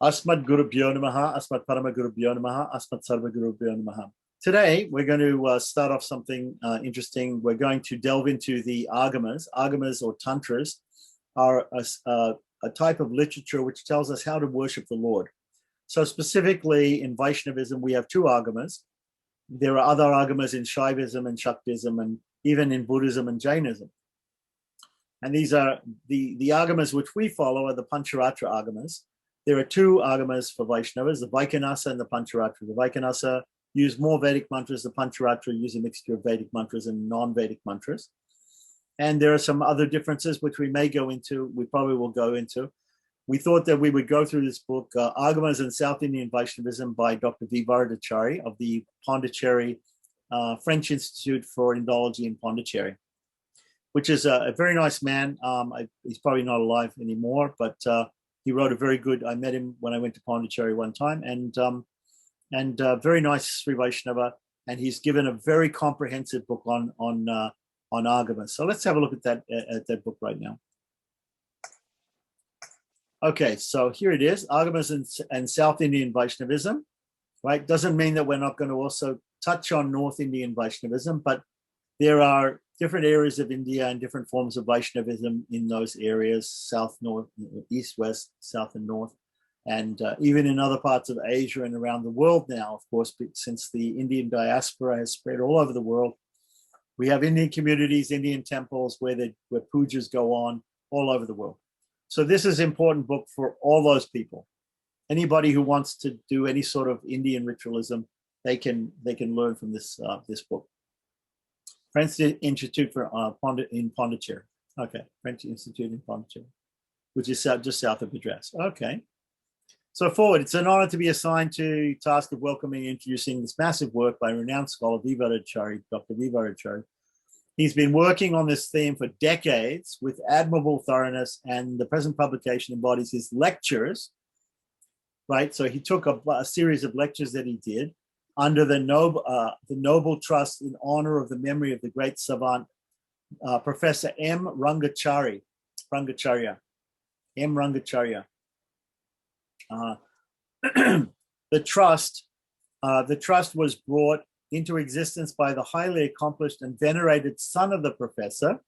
Asmat Gurubhyo Namaha, Asmat Parama Gurubhyo Namaha, Asmat Sarva Gurubhyo Namaha. Today, we're going to start off something interesting. We're going to delve into the agamas. Agamas or tantras are a type of literature which tells us how to worship the Lord. So specifically in Vaishnavism, we have two agamas. There are other agamas in Shaivism and Shaktism and even in Buddhism and Jainism. And these are the agamas which we follow are the Pancharatra agamas. There are two agamas for Vaishnavas, the Vaikanasa and the Pancharatra. The Vaikanasa use more Vedic mantras. The Pancharatra use a mixture of Vedic mantras and non-Vedic mantras. And there are some other differences which we may go into, we probably will go into. We thought that we would go through this book, Agamas in South Indian Vaishnavism by Dr. V. Varadachari of the Pondicherry French Institute for Indology in Pondicherry, which is a very nice man. He's probably not alive anymore, but he wrote a very good, I met him when I went to Pondicherry one time, and very nice Sri Vaishnava, and he's given a very comprehensive book on Agamas. So let's have a look at that book right now. Okay, so here it is, Agamas and South Indian Vaishnavism, right? Doesn't mean that we're not going to also touch on North Indian Vaishnavism, but there are different areas of India and different forms of Vaishnavism in those areas, south, north, east, west, south, and north. And even in other parts of Asia and around the world now, of course, since the Indian diaspora has spread all over the world, we have Indian communities, Indian temples where pujas go on all over the world. So this is an important book for all those people. Anybody who wants to do any sort of Indian ritualism, they can learn from this book. French Institute for in Pondicherry. Okay, French Institute in Pondicherry, which is just south of Madras. Okay. So forward, it's an honor to be assigned to the task of welcoming and introducing this massive work by renowned scholar V. Varadachari, Dr. V. Varadachari. He's been working on this theme for decades with admirable thoroughness, and the present publication embodies his lectures, right? So he took a series of lectures that he did under the noble trust in honor of the memory of the great savant, Professor M. Rangacharya. The trust was brought into existence by the highly accomplished and venerated son of the professor,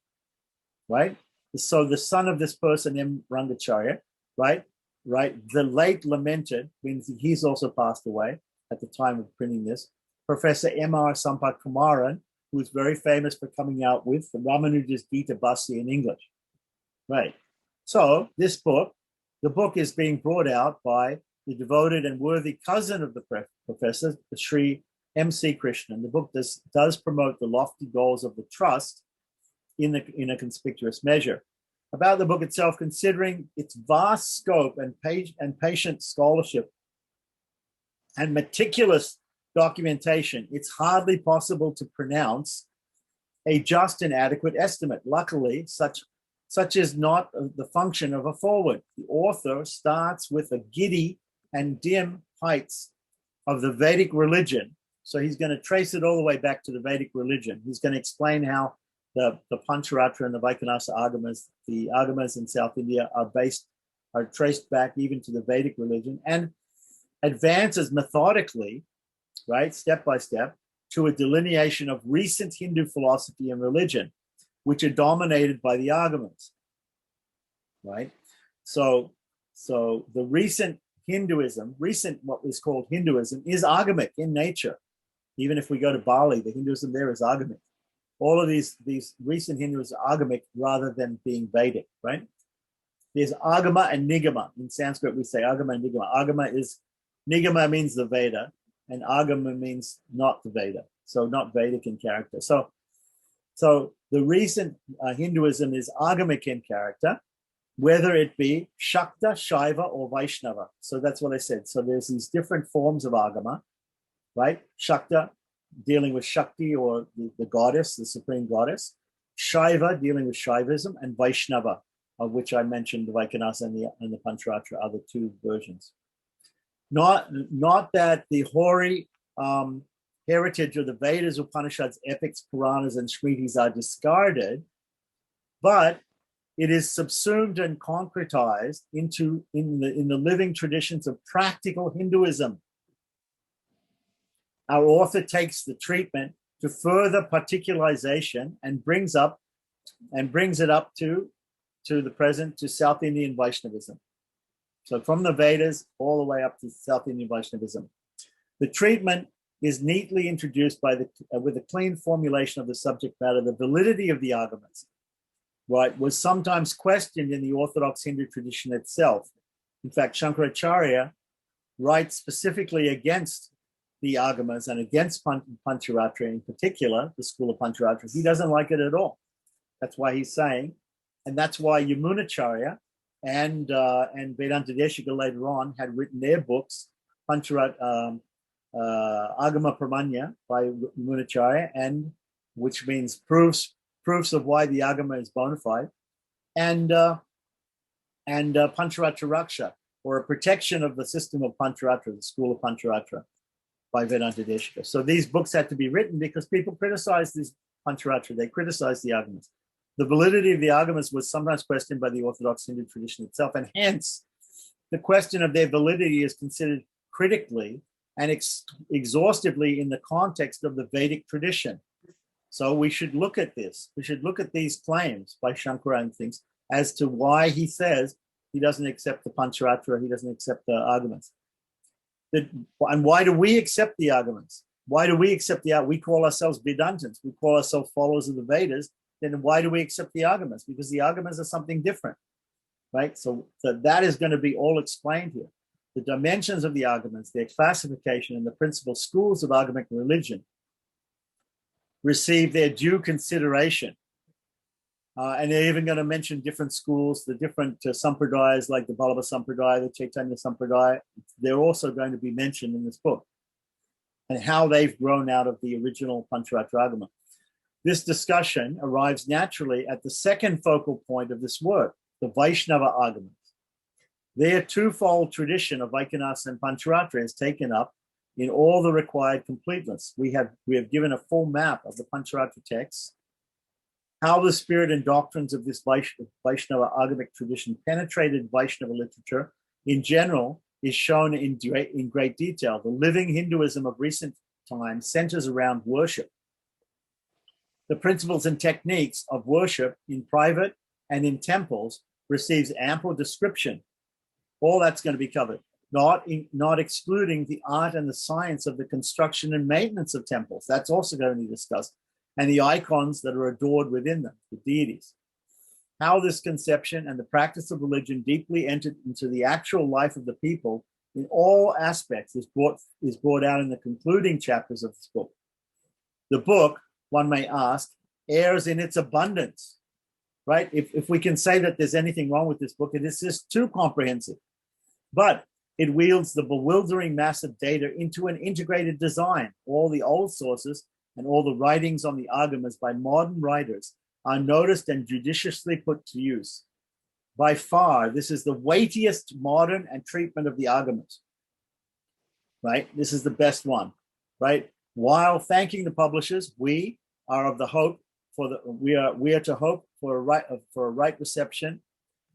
right? So the son of this person, M. Rangacharya, right? The late lamented, means he's also passed away at the time of printing this, Professor M.R. Sampat Kumaran, who's very famous for coming out with the Ramanuja's Gita Bhasya in English, right? So this book, the book is being brought out by the devoted and worthy cousin of the professor, the Sri M.C. Krishnan. The book does promote the lofty goals of the trust in a conspicuous measure. About the book itself, considering its vast scope and patient scholarship and meticulous documentation, it's hardly possible to pronounce a just and adequate estimate. Luckily, such is not the function of a foreword. The author starts with the giddy and dim heights of the Vedic religion. So he's going to trace it all the way back to the Vedic religion. He's going to explain how the Pancharatra and the Vaikanasa agamas, the agamas in South India are traced back even to the Vedic religion, and advances methodically, right, step by step, to a delineation of recent Hindu philosophy and religion, which are dominated by the agamas, right? So the recent Hinduism, what is called Hinduism, is agamic in nature. Even if we go to Bali, the Hinduism there is agamic. All of these recent Hindus are agamic rather than being Vedic, right? There's agama and nigama. In Sanskrit, we say agama and nigama. Nigama means the Veda, and agama means not the Veda, so not Vedic in character. So the recent Hinduism is agamic in character, whether it be Shakta, Shaiva, or Vaishnava. So that's what I said. So there's these different forms of agama, right? Shakta, dealing with Shakti or the goddess, the supreme goddess. Shaiva, dealing with Shaivism, and Vaishnava, of which I mentioned the Vaikanasa and the Pancharatra are the two versions. Not that the hoary heritage of the Vedas, Upanishads, epics, Puranas, and Smritis are discarded, but it is subsumed and concretized in the living traditions of practical Hinduism. Our author takes the treatment to further particularization and brings it up to the present, to South Indian Vaishnavism. So from the Vedas all the way up to South Indian Vaishnavism. The treatment is neatly introduced with a clean formulation of the subject matter. The validity of the agamas, right, was sometimes questioned in the Orthodox Hindu tradition itself. In fact, Shankaracharya writes specifically against the agamas and against Pancharatra in particular, the school of Pancharatra. He doesn't like it at all. That's why he's saying, and that's why Yamunacharya and Vedanta Deshika later on had written their books, Agama Pramanya by Yamunacharya, and which means proofs of why the agama is bona fide, and Pancharatra Raksha, or a protection of the system of Pancharatra, the school of Pancharatra, by Vedanta Deshika. So these books had to be written because people criticized these Pancharatra, they criticized the agamas. The validity of the agamas was sometimes questioned by the Orthodox Hindu tradition itself, and hence the question of their validity is considered critically and exhaustively in the context of the Vedic tradition. So we should look at this. We should look at these claims by Shankara and things as to why he says he doesn't accept the Pancharatra, he doesn't accept the agamas. And why do we accept the agamas? Why do we accept we call ourselves Vedantins, we call ourselves followers of the Vedas. Then why do we accept the agamas? Because the agamas are something different, right? So that is going to be all explained here. The dimensions of the agamas, their classification, and the principal schools of agamic religion receive their due consideration. And they're even going to mention different schools, the different sampradayas, like the Vallabha Sampradaya, the Chaitanya Sampradaya. They're also going to be mentioned in this book, and how they've grown out of the original Pancharatra Agama. This discussion arrives naturally at the second focal point of this work, the Vaishnava Agamas. Their twofold tradition of Vaikhanasa and Pancharatra is taken up in all the required completeness. We have given a full map of the Pancharatra texts, how the spirit and doctrines of this Vaishnava Agamic tradition penetrated Vaishnava literature in general is shown in great detail. The living Hinduism of recent times centers around worship. The principles and techniques of worship in private and in temples receives ample description. All that's going to be covered, not excluding the art and the science of the construction and maintenance of temples. That's also going to be discussed, and the icons that are adored within them, the deities. How this conception and the practice of religion deeply entered into the actual life of the people in all aspects is brought out in the concluding chapters of this book. The book, one may ask, errs in its abundance, right? If we can say that there's anything wrong with this book, it is just too comprehensive. But it wields the bewildering mass of data into an integrated design. All the old sources and all the writings on the agamas by modern writers are noticed and judiciously put to use. By far, this is the weightiest modern and treatment of the agamas, right? This is the best one, right? While thanking the publishers, we are of the hope we are to hope for a right reception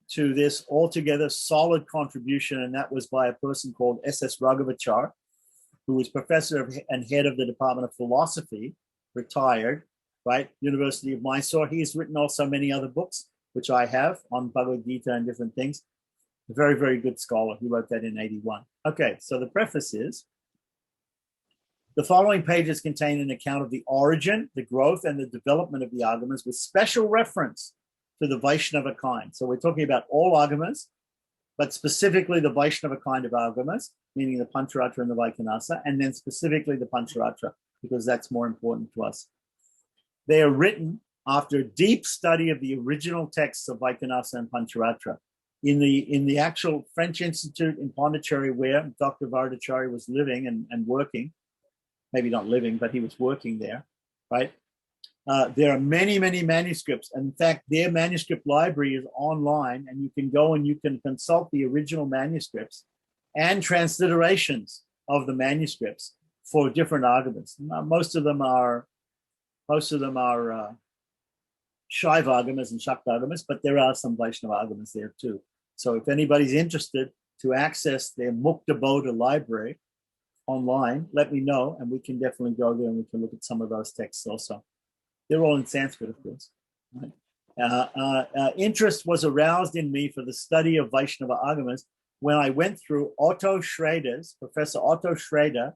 to this altogether solid contribution, and that was by a person called S.S. Raghavachar, who was professor and head of the Department of Philosophy, retired, right? University of Mysore. He's written also many other books, which I have on Bhagavad Gita and different things. A very, very good scholar. He wrote that in 81. Okay, so the preface is, the following pages contain an account of the origin, the growth, and the development of the agamas with special reference to the Vaishnava kind. So we're talking about all agamas, but specifically the Vaishnava kind of agamas, meaning the Pancharatra and the Vaikhanasa, and then specifically the Pancharatra, because that's more important to us. They are written after a deep study of the original texts of Vaikhanasa and Pancharatra. In the actual French Institute in Pondicherry, where Dr. Vardachari was living and working, maybe not living, but he was working there, right? There are many, many manuscripts. And in fact, their manuscript library is online, and you can go and you can consult the original manuscripts and transliterations of the manuscripts for different agamas. Most of them are Shaiva Agamas and Shakta Agamas, but there are some Vaishnava Agamas there too. So if anybody's interested to access their Mukta Bodha library online, let me know, and we can definitely go there and we can look at some of those texts also. They're all in Sanskrit, of course. Right? Interest was aroused in me for the study of Vaishnava Agamas when I went through Professor Otto Schrader,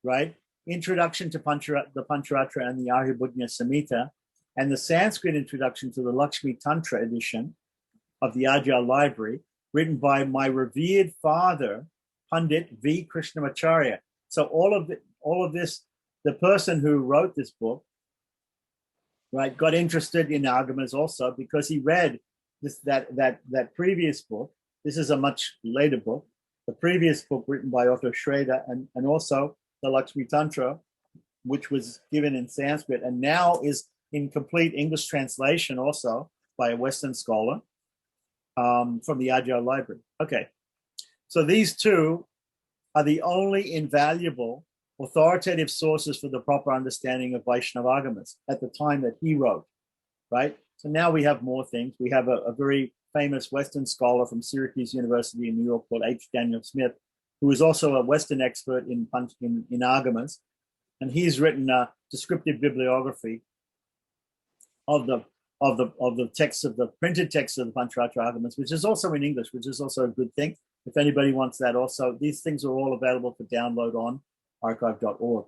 right? Introduction to the Pancharatra and the Arya-Bhujna Samhita, and the Sanskrit introduction to the Lakshmi Tantra edition of the Ajah Library, written by my revered father, Pandit V. Krishnamacharya. So all of this, the person who wrote this book, right, got interested in Agamas also because he read that previous book. This is a much later book. The previous book written by Otto Schrader and also the Lakshmi Tantra, which was given in Sanskrit and now is in complete English translation also by a Western scholar from the Ajah Library. Okay, so these two are the only invaluable authoritative sources for the proper understanding of Vaishnava Agamas at the time that he wrote, right? So now we have more things. We have a very famous Western scholar from Syracuse University in New York called H. Daniel Smith, who is also a Western expert in Agamas, and he's written a descriptive bibliography of the text of the printed text of the Pancharatra Agamas, which is also in English, which is also a good thing. If anybody wants that also, these things are all available for download on archive.org.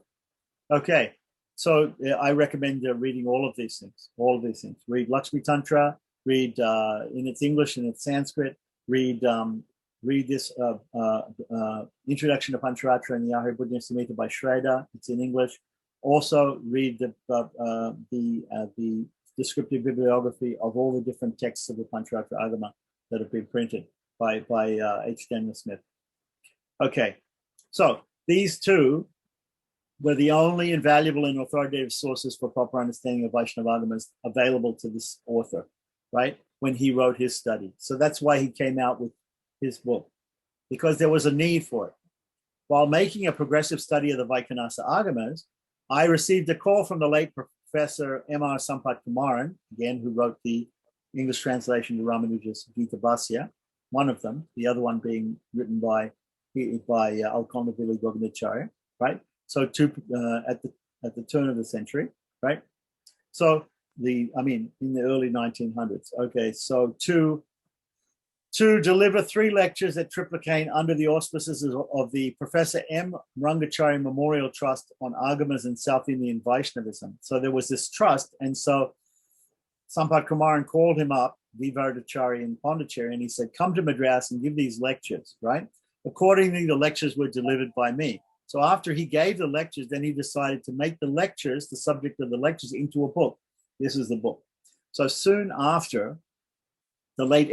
Okay, so I recommend reading all of these things. Read Lakshmi Tantra, read in its English and its Sanskrit, read this Introduction to Pancharatra and the Arya-Bhujna Samhita by Schrader. It's in English. Also read the descriptive bibliography of all the different texts of the Pancharatra Agama that have been printed by H. Daniel Smith. Okay, so these two were the only invaluable and authoritative sources for proper understanding of Vaishnava Agamas available to this author, right, when he wrote his study. So that's why he came out with his book, because there was a need for it. While making a progressive study of the Vaikhanasa Agamas, I received a call from the late Professor M.R. Sampath Kumaran, again, who wrote the English translation to Ramanuja's Gita Bhasya, one of them, the other one being written by Alkonavili Govinacharya, right? So at the turn of the century, right? So in the early 1900s. Okay, so to deliver 3 lectures at Triplicane under the auspices of the Professor M. Rangachari Memorial Trust on Agamas and South Indian Vaishnavism. So there was this trust, and so Sampath Kumaran called him up, Vivaradachari in Pondicherry, and he said, come to Madras and give these lectures, right? Accordingly, the lectures were delivered by me. So after he gave the lectures, then he decided to make the lectures, the subject of the lectures, into a book. This is the book. So soon after, the late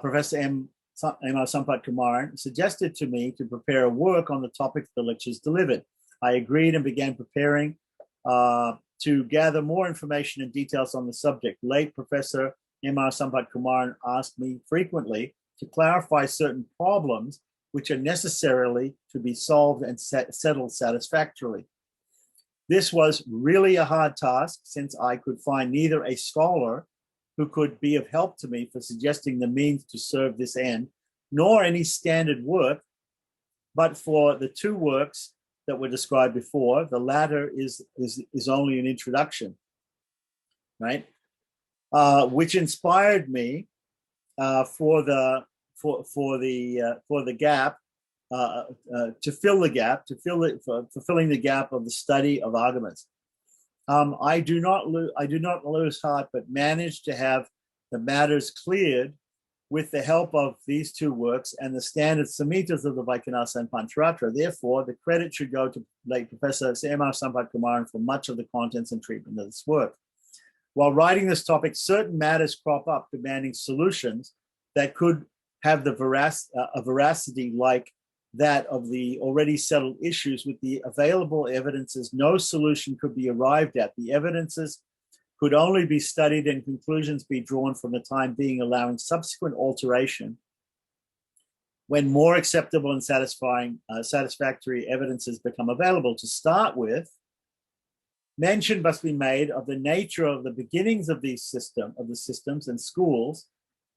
Professor M. R. Sampath Kumaran suggested to me to prepare a work on the topic of the lectures delivered. I agreed and began preparing to gather more information and details on the subject. Late Professor M. R. Sampath Kumaran asked me frequently to clarify certain problems which are necessarily to be solved and settled satisfactorily. This was really a hard task, since I could find neither a scholar who could be of help to me for suggesting the means to serve this end, nor any standard work, but for the 2 works that were described before, the latter is only an introduction, right? Which inspired me for the gap, fulfilling the gap of the study of Agamas. I do not lose heart, but managed to have the matters cleared with the help of these 2 works and the standard Samhitas of the Vaikhanasa and Pancharatra. Therefore, the credit should go to late Professor M.R. Sampath Kumaran for much of the contents and treatment of this work. While writing this topic, certain matters crop up demanding solutions that could have the veracity like that of the already settled issues. With the available evidences, no solution could be arrived at. The evidences could only be studied and conclusions be drawn from the time being, allowing subsequent alteration when more acceptable and satisfactory evidences become available. To start with, Mention must be made of the nature of the beginnings of the systems and schools,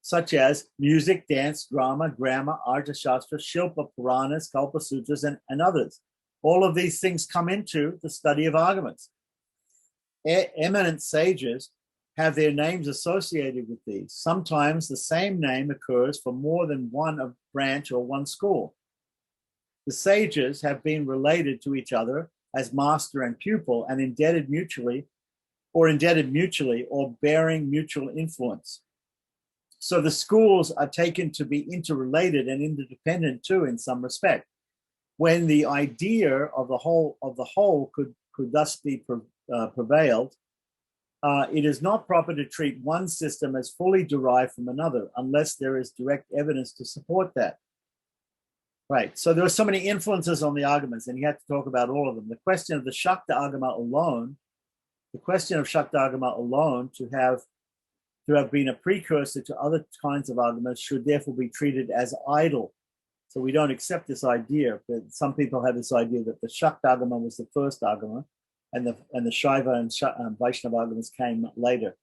such as music, dance, drama, grammar, arthashastra, shilpa, puranas, kalpa sutras, and others. All of these things come into the study of agamas. Eminent sages have their names associated with these. Sometimes the same name occurs for more than one branch or one school. The sages have been related to each other as master and pupil and indebted mutually or bearing mutual influence. So the schools are taken to be interrelated and interdependent too in some respect. When the idea of the whole could thus be prevailed, it is not proper to treat one system as fully derived from another unless there is direct evidence to support that. Right, so there were so many influences on the agamas, and you had to talk about all of them. The question of the Shakta agama alone, to have been a precursor to other kinds of agamas should therefore be treated as idle. So we don't accept this idea, but some people have this idea that the Shakta agama was the first agama, and the Shaiva and Vaishnava agamas came later.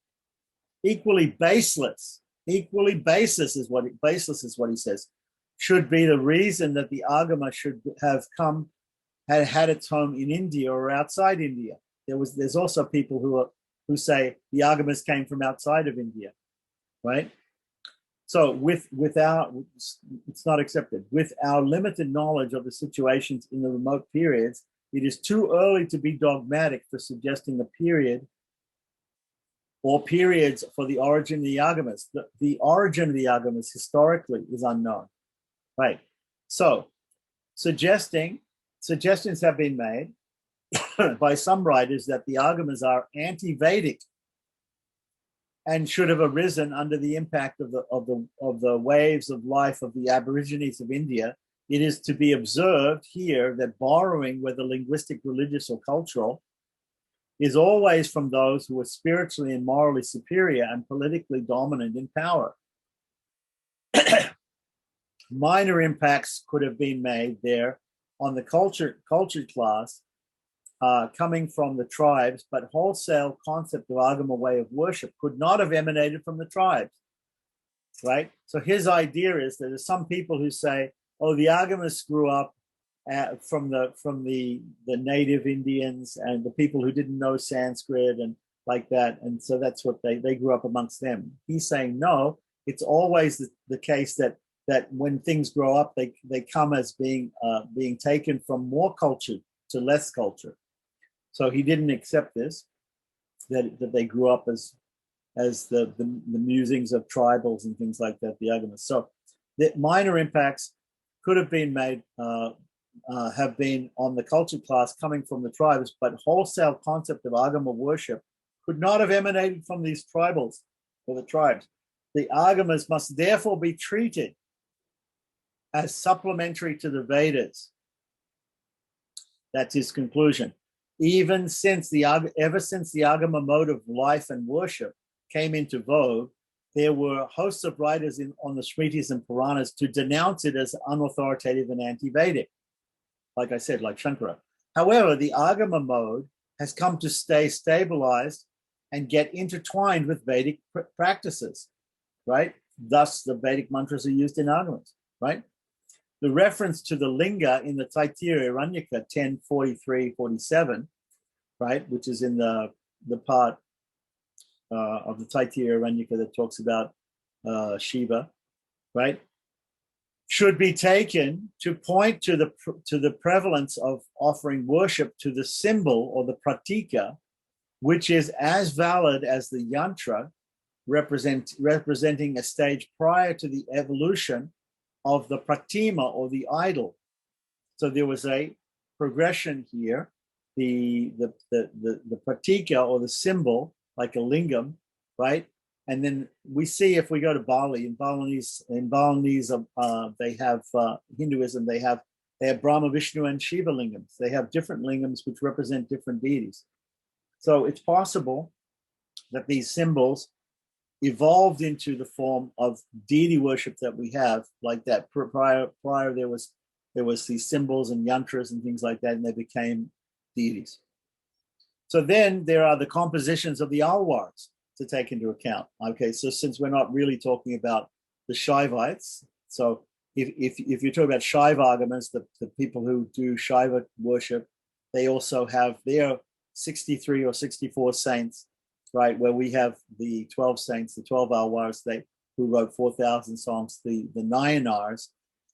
Equally baseless is what he says, should be the reason that the agama should have had its home in India or outside India. There's also people who say the agamas came from outside of India, right? So it's not accepted. With our limited knowledge of the situations in the remote periods, it is too early to be dogmatic for suggesting a period or periods for the origin of the agamas. The origin of the agamas historically is unknown, right? So suggestions have been made by some writers that the agamas are anti-Vedic and should have arisen under the impact of the waves of life of the Aborigines of India. It is to be observed here that borrowing, whether linguistic, religious, or cultural, is always from those who are spiritually and morally superior and politically dominant in power. Minor impacts could have been made there on the cultured class coming from the tribes, but wholesale concept of agama way of worship could not have emanated from the tribes, right? So his idea is that there's some people who say, oh, the agamas grew up from the native Indians and the people who didn't know Sanskrit and like that, and so that's what they grew up amongst them. He's saying no, it's always the case that when things grow up, they come as being taken from more culture to less culture. So he didn't accept this, that they grew up as the musings of tribals and things like that, the agamas. So the minor impacts could have been made, have been on the culture class coming from the tribes, but wholesale concept of agama worship could not have emanated from these tribals or the tribes. The agamas must therefore be treated as supplementary to the Vedas. That's his conclusion. Ever since the agama mode of life and worship came into vogue, there were hosts of writers on the Smritis and Puranas to denounce it as unauthoritative and anti-Vedic, like I said, like Shankara. However, the agama mode has come to stay stabilized and get intertwined with Vedic practices, right? Thus, the Vedic mantras are used in agamas, right? The reference to the linga in the Taittiriya Aranyaka 10:43-47, right, which is in the part of the Taittiriya Aranyaka that talks about Shiva, right, should be taken to point to the prevalence of offering worship to the symbol or the pratika, which is as valid as the yantra, representing a stage prior to the evolution of the pratima or the idol. So there was a progression here. The pratika or the symbol, like a lingam, right? And then we see, if we go to Bali, in Balinese, they have Hinduism. They have Brahma, Vishnu, and Shiva lingams. They have different lingams which represent different deities. So it's possible that these symbols evolved into the form of deity worship that we have, like that. Prior there was these symbols and yantras and things like that, and they became deities. So then there are the compositions of the Alwars to take into account. Okay, so since we're not really talking about the Shaivites, so if you talk about Shaiva Agamas, the people who do Shaiva worship, they also have their 63 or 64 saints, right? Where we have the 12 saints, the 12 Alwars, who wrote 4,000 songs. The Nayanars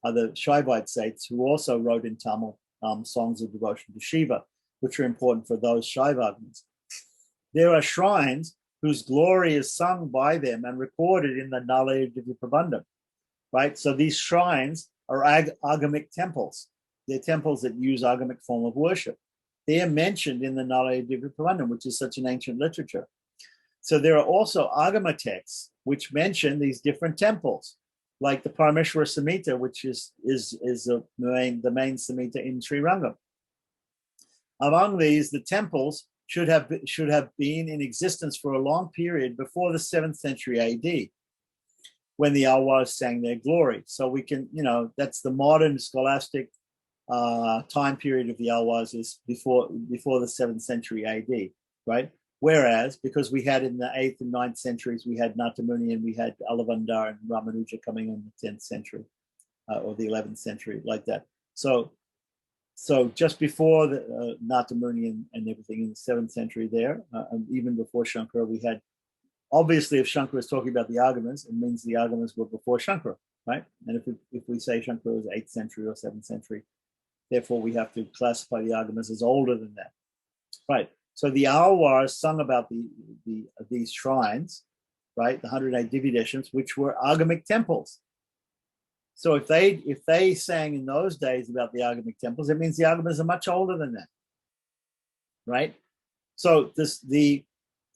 are the Shaivite saints who also wrote in Tamil songs of devotion to Shiva, which are important for those Shaiva Agamas. There are shrines whose glory is sung by them and recorded in the Nalaya Divya Prabandham, right? So these shrines are agamic temples. They're temples that use agamic form of worship. They are mentioned in the Nalaya Divya Prabandham, which is such an ancient literature. So there are also agama texts which mention these different temples, like the Parameshwara Samhita, which is the main Samhita in Sri Rangam. Among these, the temples should have been in existence for a long period before the 7th century AD, when the Alwars sang their glory. So we can, that's the modern scholastic time period of the Alwars is before the 7th century AD, right? Whereas, because we had in the 8th and 9th centuries, we had Natamuni and we had Alavandar and Ramanuja coming in the 10th century or the 11th century, like that. So just before the Natamuni and everything in the 7th century there, and even before Shankara, we had, obviously if Shankara is talking about the Agamas, it means the Agamas were before Shankara, right? And if we say Shankara was 8th century or 7th century, therefore we have to classify the Agamas as older than that, right? So the Alwars sung about these shrines, right? The 108 Divyadeshams, which were agamic temples. So if they sang in those days about the agamic temples, it means the Agamas are much older than that, right? So the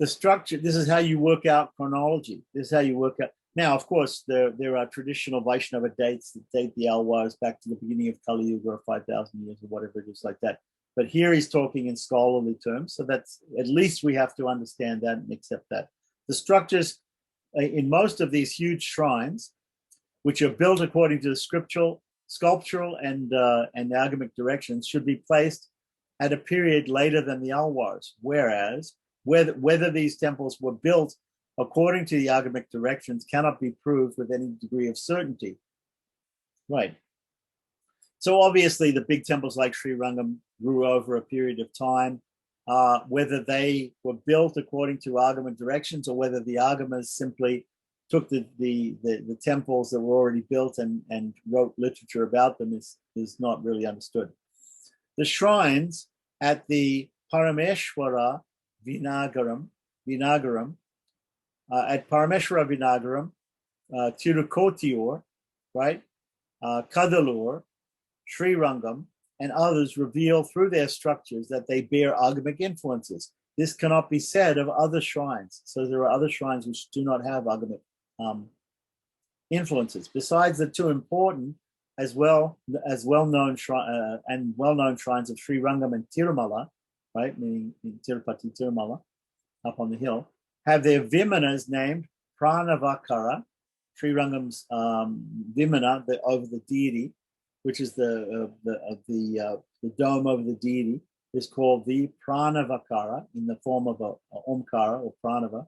structure, this is how you work out chronology. This is how you work out. Now, of course, there are traditional Vaishnava dates that date the Alwars back to the beginning of Kali Yuga or 5,000 years or whatever it is like that. But here he's talking in scholarly terms, so that's at least we have to understand that and accept that. The structures in most of these huge shrines, which are built according to the sculptural and agamic directions, should be placed at a period later than the Alwars. Whereas whether these temples were built according to the agamic directions cannot be proved with any degree of certainty. Right. So obviously the big temples like Sri Rangam grew over a period of time. Whether they were built according to agama directions or whether the agamas simply took the temples that were already built and wrote literature about them is not really understood. The shrines at the Parameshwara Vinagaram, at Parameshwara Vinagaram, Tirukotiur, right, Kadalur, Sri Rangam, and others reveal through their structures that they bear agamic influences. This cannot be said of other shrines. So there are other shrines which do not have agamic influences. Besides the two important as well-known shrines of Sri Rangam and Tirumala, right, meaning in Tirupati, Tirumala, up on the hill, have their Vimanas named Pranavakara, Sri Rangam's Vimana, over the deity, which is the dome over the deity, is called the Pranavakara in the form of a Omkara or Pranava.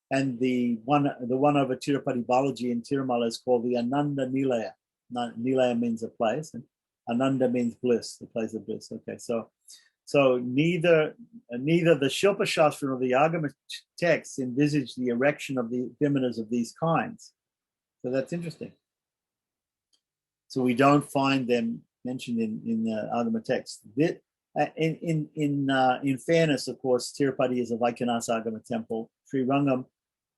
And the one over Tirupati Balaji in Tirumala is called the Ananda Nilaya. Nilaya means a place, and Ananda means bliss, the place of bliss. Okay, so neither the Shilpa Shastra nor the Agama texts envisage the erection of the Vimanas of these kinds. So that's interesting. So we don't find them mentioned in the Agama text. In fairness, of course, Tirupati is a Vaikhanasa Agama temple. Sri Rangam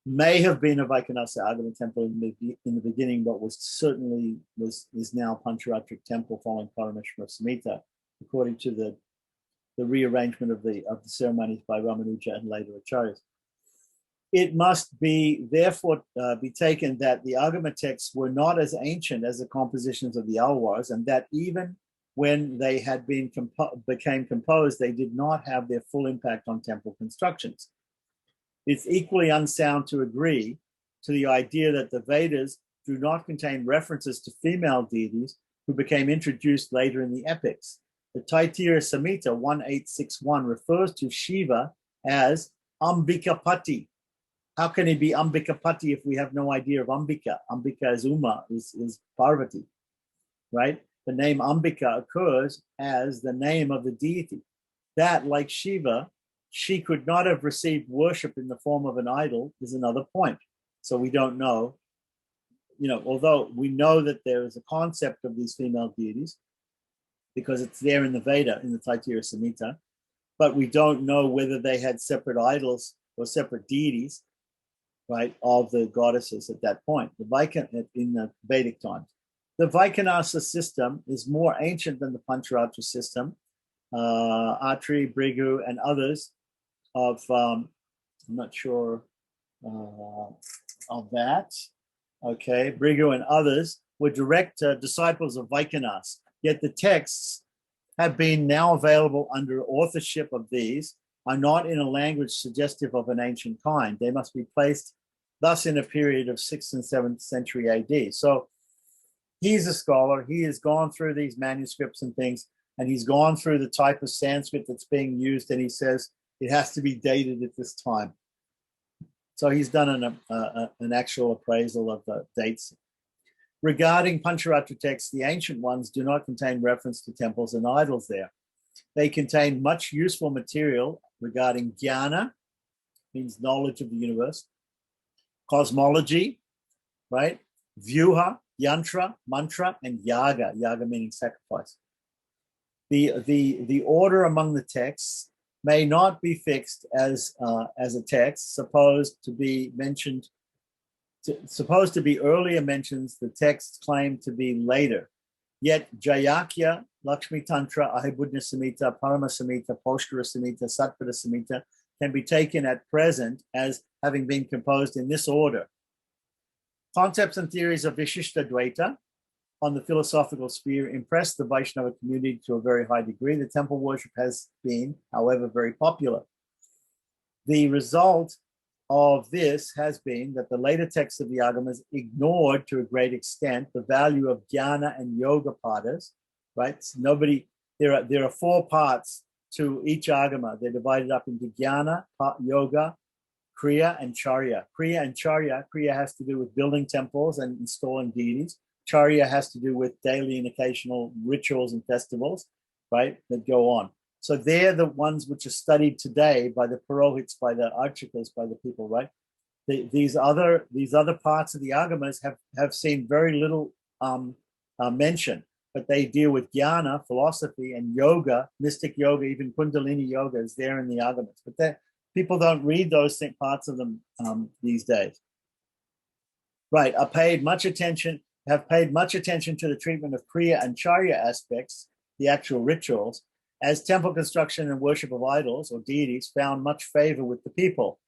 may have been a Vaikhanasa Agama temple in the beginning, but is now Pancharatric temple following Parameshwara Samhita, according to the rearrangement of the ceremonies by Ramanuja and later Acharyas. It must be therefore be taken that the Agama texts were not as ancient as the compositions of the Alwars, and that even when they had became composed, they did not have their full impact on temple constructions. It's equally unsound to agree to the idea that the Vedas do not contain references to female deities who became introduced later in the epics. The Taittiriya Samhita 1861 refers to Shiva as Ambikapati. How can he be Ambikapati if we have no idea of Ambika? Ambika is Uma, is Parvati, right? The name Ambika occurs as the name of the deity. That, like Shiva, she could not have received worship in the form of an idol is another point. So we don't know, although we know that there is a concept of these female deities because it's there in the Veda, in the Taittiriya Samhita, but we don't know whether they had separate idols or separate deities, right, of the goddesses at that point, in the Vedic times. The Vaikanasa system is more ancient than the Pancharatra system. Atri, Brigu, and others of, I'm not sure of that. Okay, Brigu and others were direct disciples of Vaikanas, yet the texts have been now available under authorship of these are not in a language suggestive of an ancient kind. They must be placed thus in a period of 6th and 7th century AD. So he's a scholar. He has gone through these manuscripts and things, and he's gone through the type of Sanskrit that's being used, and he says it has to be dated at this time. So he's done an actual appraisal of the dates. Regarding Pancharatra texts, the ancient ones do not contain reference to temples and idols there. They contain much useful material regarding jnana, means knowledge of the universe, cosmology, right? Vyuha, yantra, mantra, and yaga, yaga meaning sacrifice. The order among the texts may not be fixed as a text supposed to be earlier mentions the texts claimed to be later. Yet Jayakya, Lakshmi Tantra, Ahibudna Samhita, Parama Samhita, Poshkara Samhita, Satpata Samhita can be taken at present as having been composed in this order. Concepts and theories of Vishishta Dvaita on the philosophical sphere impressed the Vaishnava community to a very high degree. The temple worship has been, however, very popular. The result of this has been that the later texts of the Agamas ignored to a great extent the value of jnana and yoga padas, right? There are 4 parts to each Agama. They're divided up into jnana, yoga, kriya, and charya. Kriya has to do with building temples and installing deities. Charya has to do with daily and occasional rituals and festivals, right, that go on. So they're the ones which are studied today by the Purohits, by the Archakas, by the people, right? These other parts of the Agamas have seen very little mention, but they deal with jnana, philosophy, and yoga, mystic yoga, even Kundalini yoga is there in the Agamas. But people don't read those parts of them these days. Right, have paid much attention to the treatment of Kriya and Charya aspects, the actual rituals, as temple construction and worship of idols or deities found much favor with the people.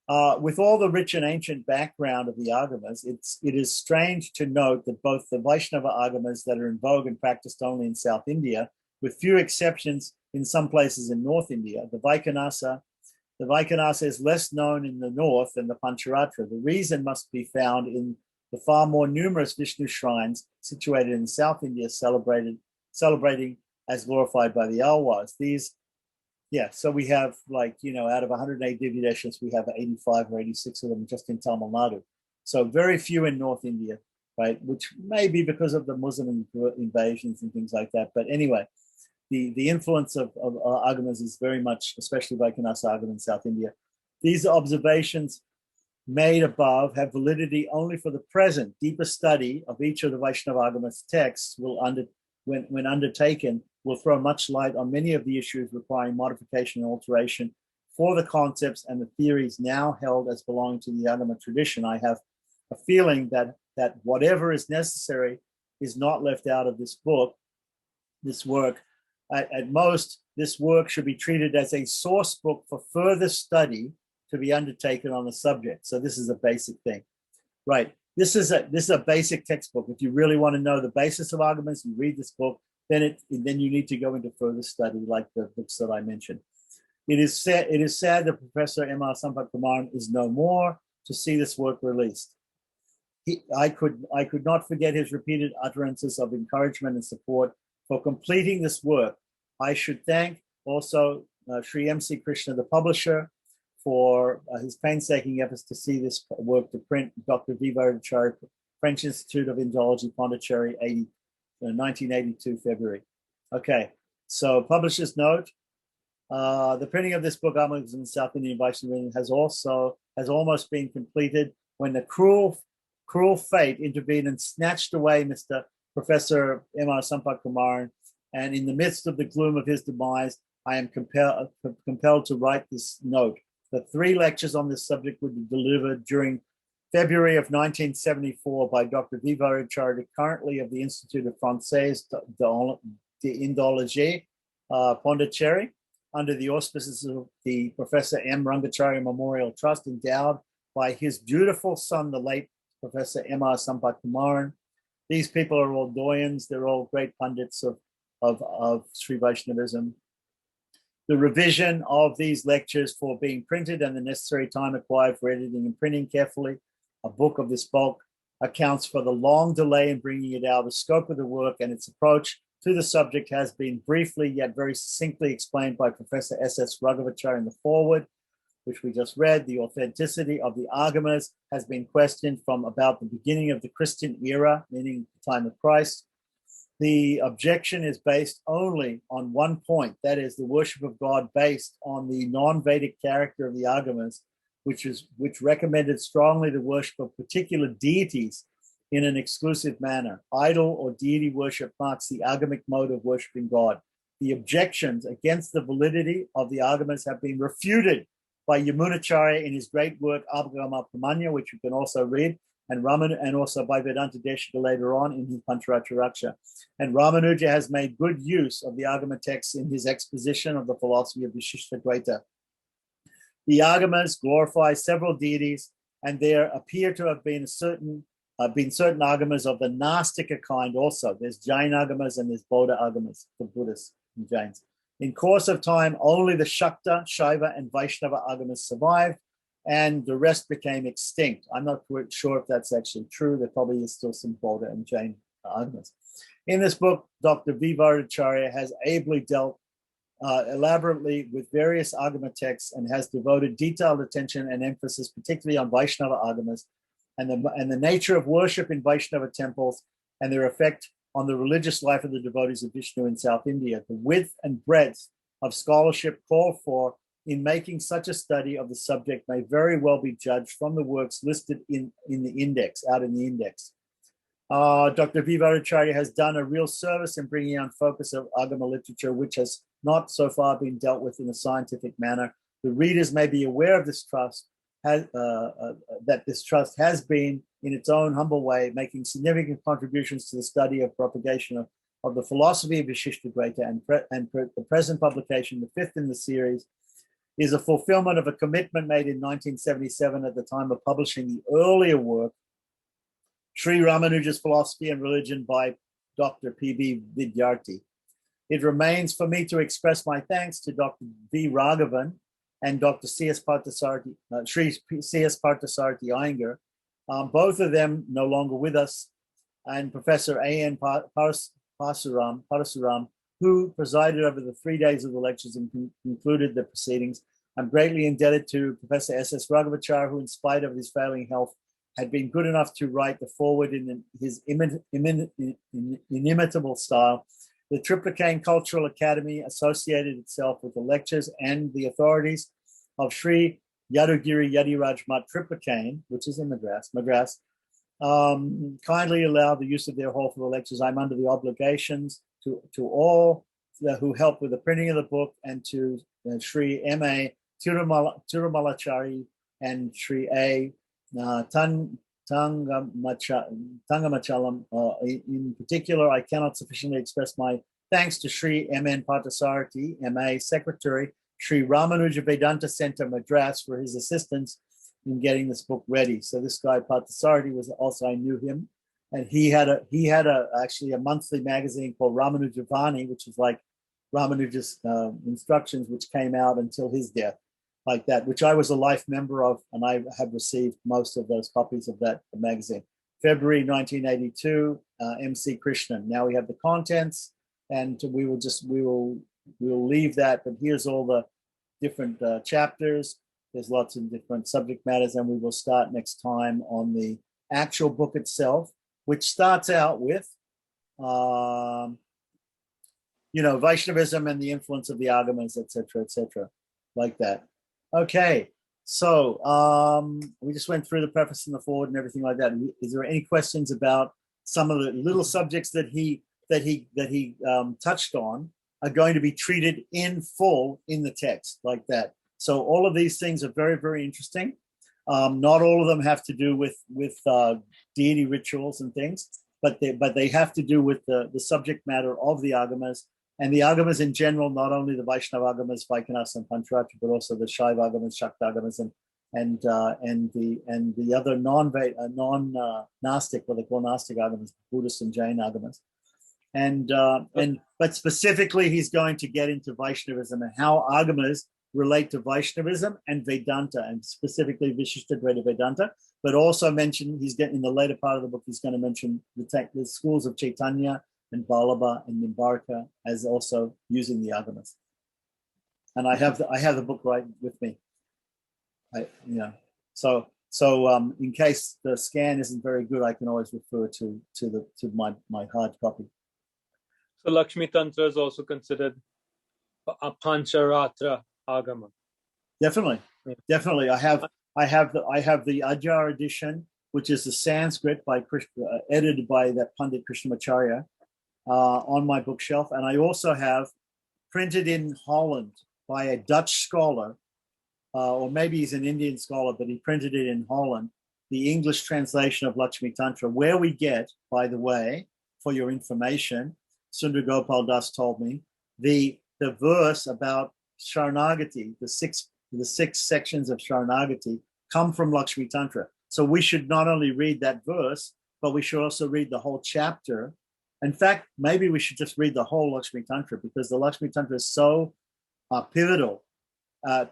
With all the rich and ancient background of the Agamas, it is strange to note that both the Vaishnava Agamas that are in vogue and practiced only in South India, with few exceptions in some places in North India, the Vaikanasa is less known in the north than the Pancharatra. The reason must be found in the far more numerous Vishnu shrines situated in South India celebrating as glorified by the Alwars. So we have out of 108 Divya Deshas, we have 85 or 86 of them just in Tamil Nadu. So very few in North India, right? Which may be because of the Muslim invasions and things like that. But anyway, the influence of Agamas is very much, especially Vaikanasa Agama in South India. These observations made above have validity only for the present. Deeper study of each of the Vaishnava Agamas texts when undertaken will throw much light on many of the issues requiring modification and alteration for the concepts and the theories now held as belonging to the Agama tradition. I have a feeling that whatever is necessary is not left out of this work. At most, this work should be treated as a source book for further study to be undertaken on the subject. So this is a basic thing, right? This is a basic textbook. If you really want to know the basis of Agamas, you read this book. Then you need to go into further study, like the books that I mentioned. It is sad that Professor M.R. Sampath-Kumaran is no more to see this work released. I could not forget his repeated utterances of encouragement and support for completing this work. I should thank also Sri M.C. Krishna, the publisher, for his painstaking efforts to see this work to print. Dr. V. Varadachari, French Institute of Indology, Pondicherry, 1982, February. Okay, so publisher's note. The printing of this book, Agamas in South Indian Vaishnavism, has almost been completed when the cruel fate intervened and snatched away Mr. Professor M.R. Sampath-Kumaran, and in the midst of the gloom of his demise, I am compelled to write this note. The 3 lectures on this subject were delivered during February of 1974 by Dr. V. Varadachari, currently of the Institut Français d'Indologie, Pondicherry, under the auspices of the Professor M. Rangachari Memorial Trust, endowed by his dutiful son, the late Professor M.R. Sampath-Kumaran. These people are all doyens. They're all great pundits of Sri Vaishnavism. The revision of these lectures for being printed and the necessary time required for editing and printing carefully a book of this bulk accounts for the long delay in bringing it out. The scope of the work and its approach to the subject has been briefly yet very succinctly explained by Professor S.S. Raghavachar in the foreword, which we just read. The authenticity of the Agamas has been questioned from about the beginning of the Christian era, meaning the time of Christ. The objection is based only on one point, that is the worship of God based on the non-Vedic character of the Agamas, which recommended strongly the worship of particular deities in an exclusive manner. Idol or deity worship marks the agamic mode of worshiping God. The objections against the validity of the Agamas have been refuted by Yamunacharya in his great work Abhagama Pramanya, which you can also read, and also by Vedanta Deshika later on in his Pancharacha. And Ramanuja has made good use of the Agama texts in his exposition of the philosophy of Vishishtadvaita. The Agamas glorify several deities, and there appear to have been certain Agamas of the Nastika kind also. There's Jain Agamas and there's Bodha Agamas, the Buddhists and Jains. In course of time, only the Shakta, Shaiva, and Vaishnava Agamas survived, and the rest became extinct. I'm not quite sure if that's actually true. There probably is still some Bodha and Jain Agamas. In this book, Dr. V. Varadacharya has ably dealt elaborately with various Agama texts and has devoted detailed attention and emphasis particularly on Vaishnava Agamas and the nature of worship in Vaishnava temples and their effect on the religious life of the devotees of Vishnu in South India. The width and breadth of scholarship called for in making such a study of the subject may very well be judged from the works listed in the index, out in the index. Dr. V. Varadacharya has done a real service in bringing on focus of Agama literature, which has not so far been dealt with in a scientific manner. The readers may be aware of this trust, that this trust has been, in its own humble way, making significant contributions to the study of propagation of the philosophy of Vishishtadvaita, and the present publication, the 5th in the series, is a fulfillment of a commitment made in 1977 at the time of publishing the earlier work, Sri Ramanuja's Philosophy and Religion by Dr. P.B. Vidyarthi. It remains for me to express my thanks to Dr. V. Raghavan and Dr. C.S. Parthasarathy, Sri C.S. Parthasarathy Iyengar, both of them no longer with us, and Professor A.N. Parasuram, who presided over the 3 days of the lectures and concluded the proceedings. I'm greatly indebted to Professor S.S. Raghavachar, who, in spite of his failing health, had been good enough to write the foreword in his inimitable style. The Triplicane Cultural Academy associated itself with the lectures and the authorities of Sri Yadugiri Yadiraj Mat Triplicane, which is in Madras, kindly allowed the use of their hall for the lectures. I'm under the obligations to all who helped with the printing of the book, and to Sri M.A. Tirumalachari and Sri A. Tangamachalam. In particular, I cannot sufficiently express my thanks to Sri M.N. Parthasarathy, M.A. Secretary, Sri Ramanuja Vedanta Center, Madras, for his assistance in getting this book ready. So this guy Parthasarathy was also, I knew him, and he had actually a monthly magazine called Ramanujavani, which is like Ramanuja's instructions, which came out until his death, like that, which I was a life member of, and I have received most of those copies of that magazine. February 1982, MC Krishnan. Now we have the contents, and we will leave that, but here's all the different chapters. There's lots of different subject matters, and we will start next time on the actual book itself, which starts out with, Vaishnavism and the influence of the Agamas, etc., like that. Okay, so we just went through the preface and the forward and everything like that. Is there any questions about some of the little subjects that he touched on are going to be treated in full in the text like that? So all of these things are very, very interesting. Not all of them have to do with deity rituals and things, but they have to do with the subject matter of the Agamas, and the Agamas in general, not only the Vaishnava Agamas, Vaikanas and Pancharatra, but also the Shaiva Agamas, Shakta Agamas, and the other non-Gnostic, what they call Gnostic Agamas, Buddhist and Jain Agamas. But specifically, he's going to get into Vaishnavism and how Agamas relate to Vaishnavism and Vedanta, and specifically Vishishtadvaita Vedanta, but also mention, in the later part of the book, he's going to mention the schools of Chaitanya and Vallabha and Nimbarka as also using the Agamas. And I have the book right with me. So in case the scan isn't very good, I can always refer to my hard copy. So Lakshmi Tantra is also considered a Pancharatra Agama. Definitely. I have the Adyar edition, which is the Sanskrit by edited by that Pandit Krishnamacharya, on my bookshelf, and I also have printed in Holland by a Dutch scholar, or maybe he's an Indian scholar, but he printed it in Holland, the English translation of Lakshmi Tantra, where we get, by the way, for your information, Sundar Gopal Das told me, the verse about Sharanagati, the six sections of Sharanagati come from Lakshmi Tantra. So we should not only read that verse, but we should also read the whole chapter. In fact, maybe we should just read the whole Lakshmi Tantra, because the Lakshmi Tantra is so pivotal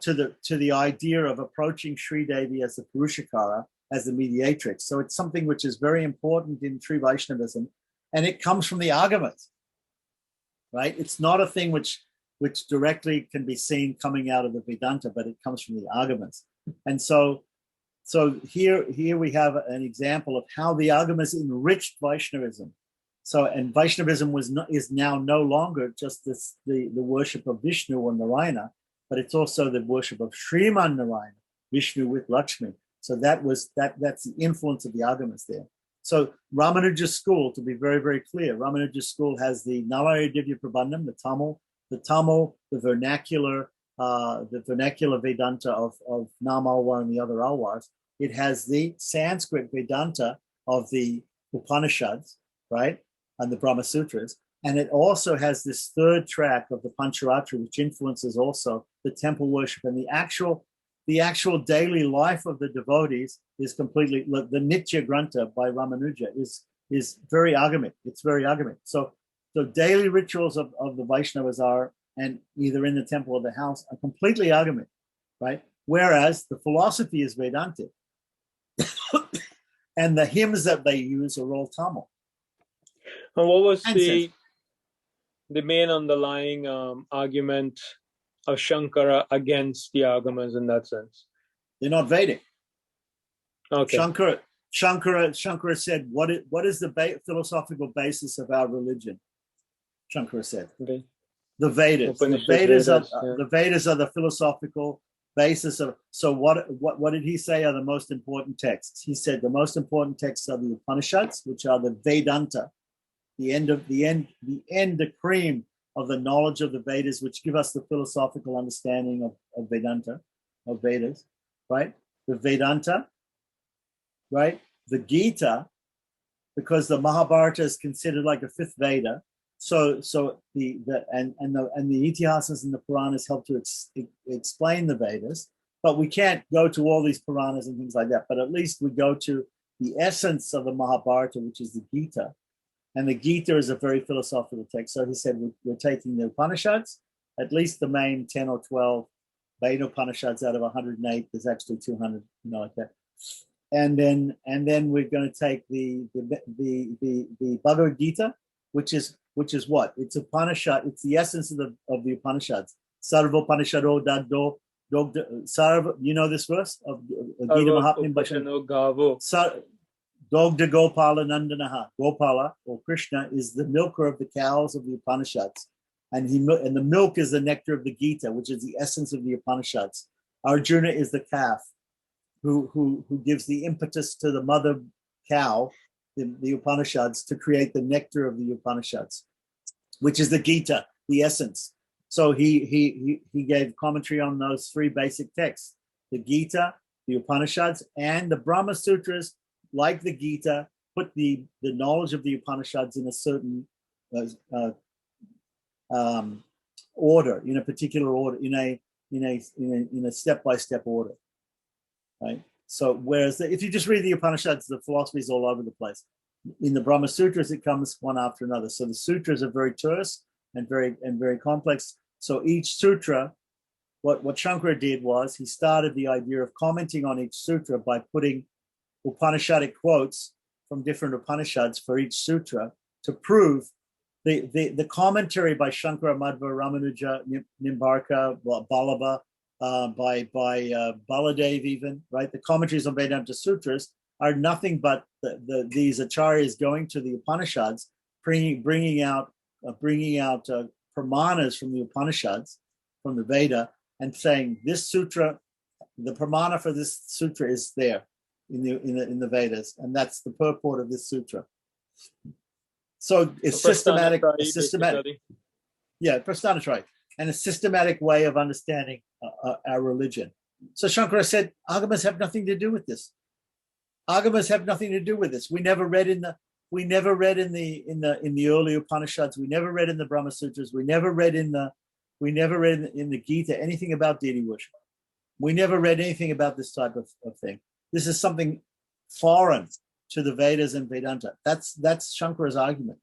to the idea of approaching Sri Devi as the Purushakara, as the mediatrix. So it's something which is very important in true Vaishnavism, and it comes from the Agamas, right? It's not a thing which directly can be seen coming out of the Vedanta, but it comes from the Agamas. And so here we have an example of how the Agamas enriched Vaishnavism. So, and Vaishnavism is now no longer just the worship of Vishnu or Narayana, but it's also the worship of Sriman Narayana, Vishnu with Lakshmi. So that's the influence of the Agamas there. So Ramanuja's school, to be very, very clear, Ramanuja's school has the Nalayana Divya Prabandham, the Tamil, the vernacular Vedanta of Nam Alwar and the other Alwars. It has the Sanskrit Vedanta of the Upanishads, right, and the Brahma Sutras. And it also has this third track of the Pancharatra, which influences also the temple worship, and the actual daily life of the devotees is completely, the Nitya Grantha by Ramanuja is very agamic. It's very agamic. So daily rituals of the Vaishnavas are, and either in the temple or the house, are completely agamic, right? Whereas the philosophy is Vedantic. And the hymns that they use are all Tamil. And what was the main underlying argument of Shankara against the Agamas in that sense? They're not Vedic. Okay. Shankara said, what is the philosophical basis of our religion? Shankara said, okay. The Vedas. The Vedas are the philosophical basis of. So what did he say are the most important texts? He said the most important texts are the Upanishads, which are the Vedanta, the end cream of the knowledge of the Vedas, which give us the philosophical understanding of Vedanta, of Vedas, right? The Vedanta, right? The Gita, because the Mahabharata is considered like a fifth Veda. So the Itihasas and the Puranas help to explain the Vedas, but we can't go to all these Puranas and things like that. But at least we go to the essence of the Mahabharata, which is the Gita. And the Gita is a very philosophical text. So he said, we're taking the Upanishads, at least the main 10 or 12 Veda Upanishads out of 108. There's actually 200, like that. And then we're going to take the Bhagavad Gita, which is what? It's Upanishad. It's the essence of the Upanishads. Sarvopanishado Daddo Sarva. You know this verse of Gita Mahatmya Bhashan? Dogda Gopala Nandanaha. Gopala, or Krishna, is the milker of the cows of the Upanishads. And the milk is the nectar of the Gita, which is the essence of the Upanishads. Arjuna is the calf who gives the impetus to the mother cow, the Upanishads, to create the nectar of the Upanishads, which is the Gita, the essence. So he gave commentary on those three basic texts: the Gita, the Upanishads, and the Brahma Sutras. Like the Gita, put the knowledge of the Upanishads in a certain order, in a particular order, in a step-by-step order, right? So whereas if you just read the Upanishads, the philosophy is all over the place. In the Brahma Sutras, it comes one after another. So the sutras are very terse and very complex. So each sutra, what Shankara did was he started the idea of commenting on each sutra by putting Upanishadic quotes from different Upanishads for each sutra to prove the commentary by Shankara, Madhva, Ramanuja, Nimbarka, Ballabha, by Baladev even, right? The commentaries on Vedanta Sutras are nothing but these acharyas going to the Upanishads, bringing out pramanas from the Upanishads, from the Veda, and saying this sutra, the pramana for this sutra is there in the Vedas, and that's the purport of this sutra. So it's systematic. Yeah, Prasthanatraya, and a systematic way of understanding our religion. So Shankara said, Agamas have nothing to do with this. Agamas have nothing to do with this. We never read in the early Upanishads. We never read in the Brahma Sutras. We never read in the Gita anything about deity worship. We never read anything about this type of thing. This is something foreign to the Vedas and Vedanta. That's Shankara's argument.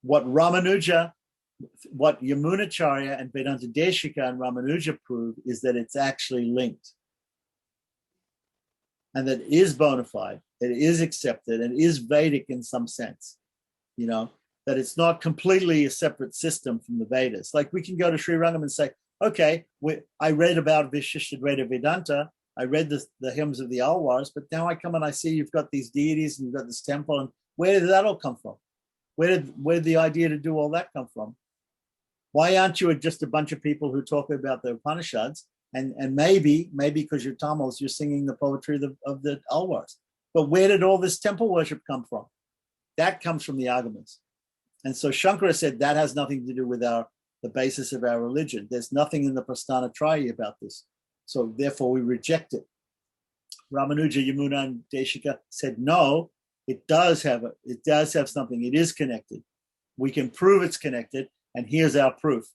What Yamunacharya and Vedanta Deshika and Ramanuja prove is that it's actually linked, and that it is bona fide, it is accepted, and is Vedic in some sense. That it's not completely a separate system from the Vedas. Like we can go to Sri Rangam and say, okay, I read about Vishishtadvaita Vedanta, I read the hymns of the Alwars, but now I come and I see you've got these deities and you've got this temple, and where did that all come from? Where did the idea to do all that come from? Why aren't you just a bunch of people who talk about the Upanishads, and maybe because you're Tamils, you're singing the poetry of the Alwars? But where did all this temple worship come from? That comes from the Agamas. And so Shankara said that has nothing to do with the basis of our religion. There's nothing in the Prasthanatraya about this. So therefore we reject it. Ramanuja, Yamuna, and Deshika said, no, it does have something. It is connected. We can prove it's connected, and here's our proof.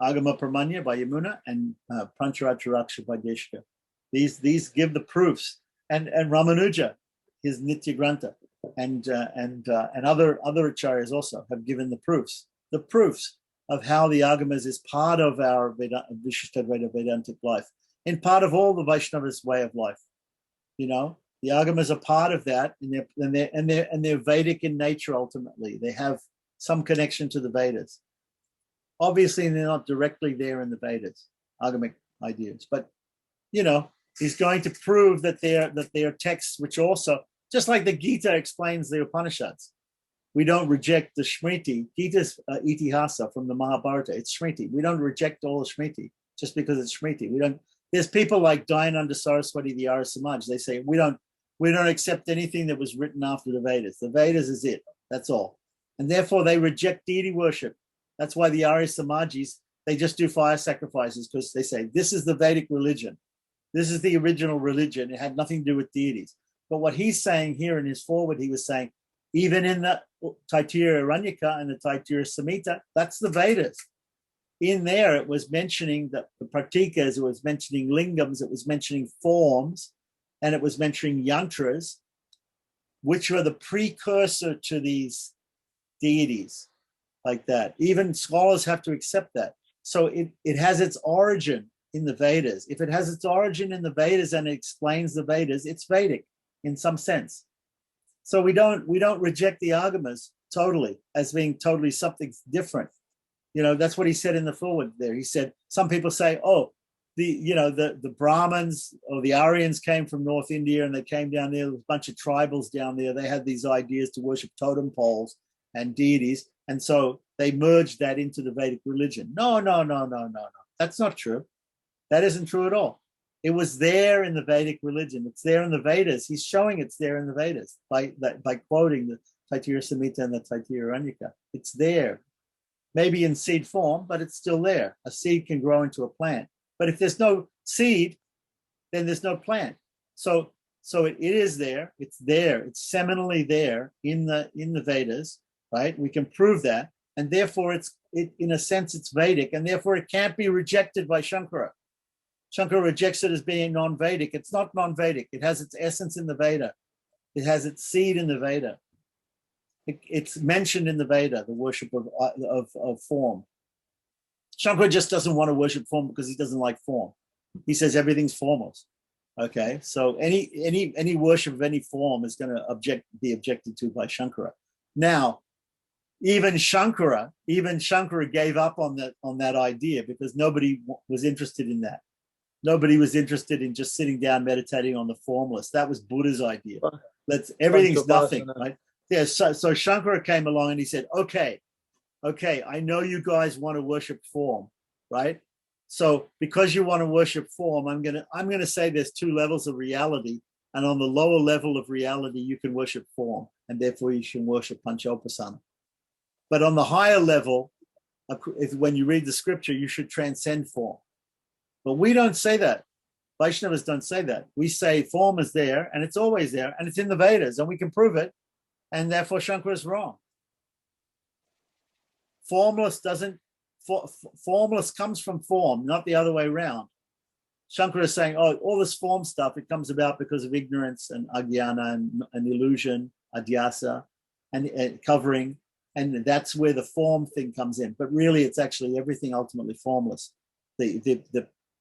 Agama Pramanya by Yamuna and Pancharatraksha by Deshika. These give the proofs. And Ramanuja, his Nitya Grantha, and other acharyas also have given the proofs of how the Agamas is part of our Vishishtadvaita Vedantic life, and part of all the Vaishnavas' way of life. The Agamas are part of that, and they're Vedic in nature. Ultimately, they have some connection to the Vedas. Obviously, they're not directly there in the Vedas, agamic ideas, but he's going to prove that they are texts which also, just like the Gita explains the Upanishads. We don't reject the Smriti. Gita's Itihasa from the Mahabharata. It's Smriti. We don't reject all the Smriti just because it's Smriti. We don't. There's people like Dayananda Saraswati, the Arya Samaj. They say we don't accept anything that was written after the Vedas. The Vedas is it. That's all. And therefore they reject deity worship. That's why the Arya Samajis, they just do fire sacrifices, because they say this is the Vedic religion. This is the original religion. It had nothing to do with deities. But what he's saying here in his foreword, he was saying, even in the Taittiriya Aranyaka and the Taittiriya Samhita, that's the Vedas. In there, it was mentioning the pratikas, it was mentioning lingams, it was mentioning forms, and it was mentioning yantras, which were the precursor to these deities like that. Even scholars have to accept that. So it has its origin in the Vedas. If it has its origin in the Vedas and it explains the Vedas, it's Vedic in some sense. So we don't reject the Agamas totally as being totally something different. That's what he said in the forward there. He said, some people say, oh, the Brahmins or the Aryans came from North India and they came down there. There was a bunch of tribals down there. They had these ideas to worship totem poles and deities. And so they merged that into the Vedic religion. No. That's not true. That isn't true at all. It was there in the Vedic religion. It's there in the Vedas. He's showing it's there in the Vedas by quoting the Taittiriya Samhita and the Taittiriya Aranyaka. It's there. Maybe in seed form, but it's still there. A seed can grow into a plant. But if there's no seed, then there's no plant. So it is there. It's there. It's seminally there in the Vedas, right? We can prove that, and therefore in a sense it's Vedic, and therefore it can't be rejected by Shankara. Shankara rejects it as being non-Vedic. It's not non-Vedic. It has its essence in the Veda. It has its seed in the Veda. It's mentioned in the Veda, the worship of form. Shankara just doesn't want to worship form because he doesn't like form. He says everything's formless. Okay, so any worship of any form is going to be objected to by Shankara. Now, even Shankara gave up on that idea because nobody was interested in that. Nobody was interested in just sitting down meditating on the formless. That was Buddha's idea. Everything's nothing, right? Yeah. So Shankara came along and he said, okay, I know you guys want to worship form, right? So because you want to worship form, I'm gonna say there's two levels of reality, and on the lower level of reality, you can worship form, and therefore you can worship Panchopasana. But on the higher level, when you read the scripture, you should transcend form. But we don't say that. Vaishnavas don't say that. We say form is there, and it's always there, and it's in the Vedas, and we can prove it, and therefore Shankara is wrong. Formless comes from form, not the other way around. Shankara is saying, oh, all this form stuff, it comes about because of ignorance and agyana and illusion, adhyasa, and covering, and that's where the form thing comes in. But really, it's actually everything ultimately formless.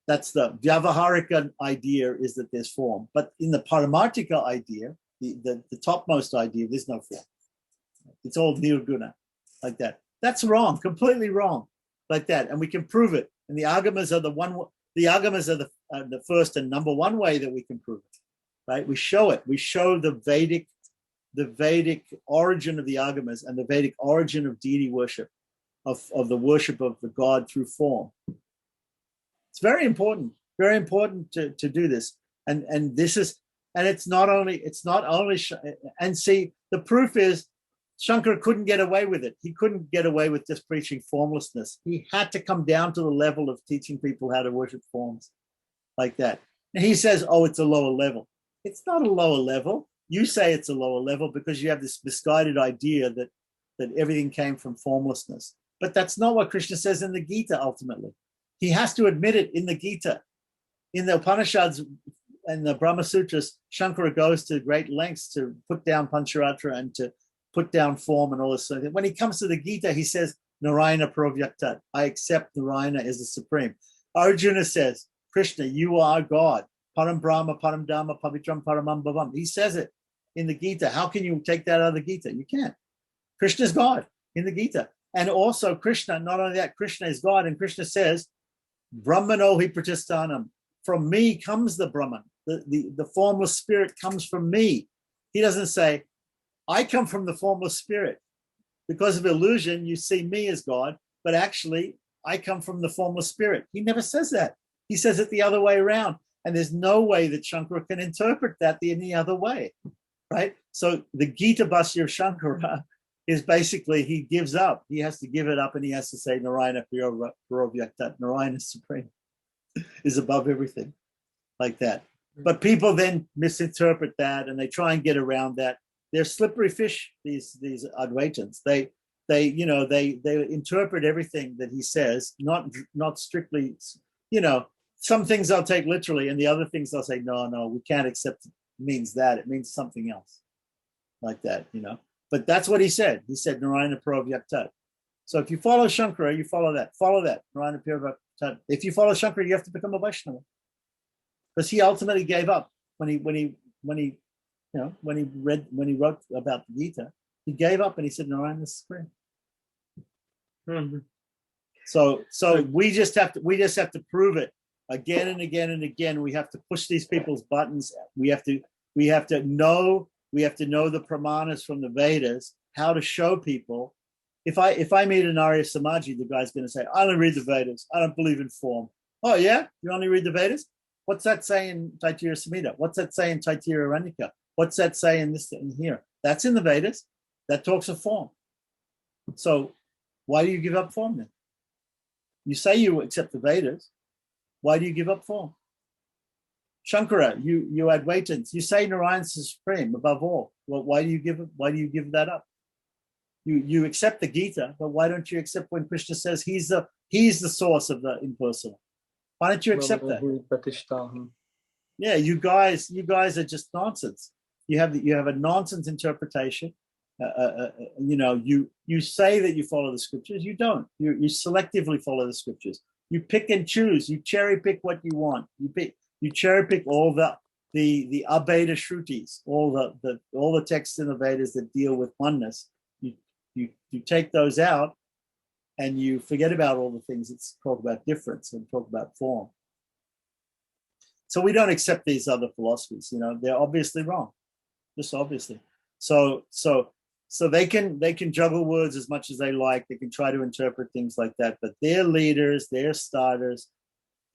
That's the Vyavaharika idea, is that there's form. But in the Paramartika idea, the topmost idea, there's no form. It's all nirguna, like that. That's wrong, completely wrong, like that. And we can prove it. And the agamas are the first and number one way that we can prove it, right? We show it. We show the Vedic origin of the agamas and the Vedic origin of deity worship, of the worship of the God through form. It's very important to do this. And this is, and it's not only, and see, the proof is Shankara couldn't get away with it. He couldn't get away with just preaching formlessness. He had to come down to the level of teaching people how to worship forms like that. And he says, oh, it's a lower level. It's not a lower level. You say it's a lower level because you have this misguided idea that everything came from formlessness. But that's not what Krishna says in the Gita ultimately. He has to admit it in the Gita. In the Upanishads and the Brahma Sutras, Shankara goes to great lengths to put down Pancharatra and to put down form and all this sort of thing. When he comes to the Gita, he says, Narayana Pravyaktat. I accept Narayana as the supreme. Arjuna says, Krishna, you are God. Param Brahma, Param Dhamma, Pavitram Paramam Bhavam. He says it in the Gita. How can you take that out of the Gita? You can't. Krishna is God in the Gita. And also Krishna, not only that, Krishna is God. And Krishna says, Brahmano hi pratisthānam. From me comes the Brahman. The formless spirit comes from me. He doesn't say, I come from the formless spirit. Because of illusion, you see me as God, but actually, I come from the formless spirit. He never says that. He says it the other way around. And there's no way that Shankara can interpret that any other way, right? So the Gita Bhashya of Shankara is basically, he gives up. He has to give it up and he has to say, Narayana Pravyaktat. Narayana is supreme, is above everything, like that. But people then misinterpret that and they try and get around that. They're slippery fish, these Advaitins. They interpret everything that he says, not strictly, some things I'll take literally, and the other things I'll say, no, we can't accept it means that. It means something else, like that, But that's what he said. He said, Narayana Pravyaktat. So if you follow Shankara, you follow that. Follow that, Narayana Pravyaktat. If you follow Shankara, you have to become a Vaishnava. Because he ultimately gave up when he wrote about the Gita, he gave up and he said, Narayana is supreme. Mm-hmm. So we just have to prove it again and again and again. We have to push these people's buttons. We have to know the pramanas from the Vedas, how to show people. If I meet an Arya Samaji, the guy's going to say, I don't read the Vedas. I don't believe in form. Oh, yeah? You only read the Vedas? What's that say in Taittiriya Samhita? What's that say in Taittiriya Aranyaka? What's that say in this and here? That's in the Vedas. That talks of form. So why do you give up form then? You say you accept the Vedas. Why do you give up form? Shankara, you Advaitins, you say Narayan is supreme above all. Well, why do you give that up? You accept the Gita, but why don't you accept when Krishna says he's the source of the impersonal? Why don't you accept that? Yeah, you guys are just nonsense. You have a nonsense interpretation. You say that you follow the scriptures. You don't. You selectively follow the scriptures. You pick and choose. You cherry pick what you want. You cherry pick all the Abheda Shrutis, all the texts in the Vedas that deal with oneness. You take those out, and you forget about all the things that talk about difference and talk about form. So we don't accept these other philosophies. They're obviously wrong, just obviously. So they can juggle words as much as they like. They can try to interpret things like that. But their leaders, their starters,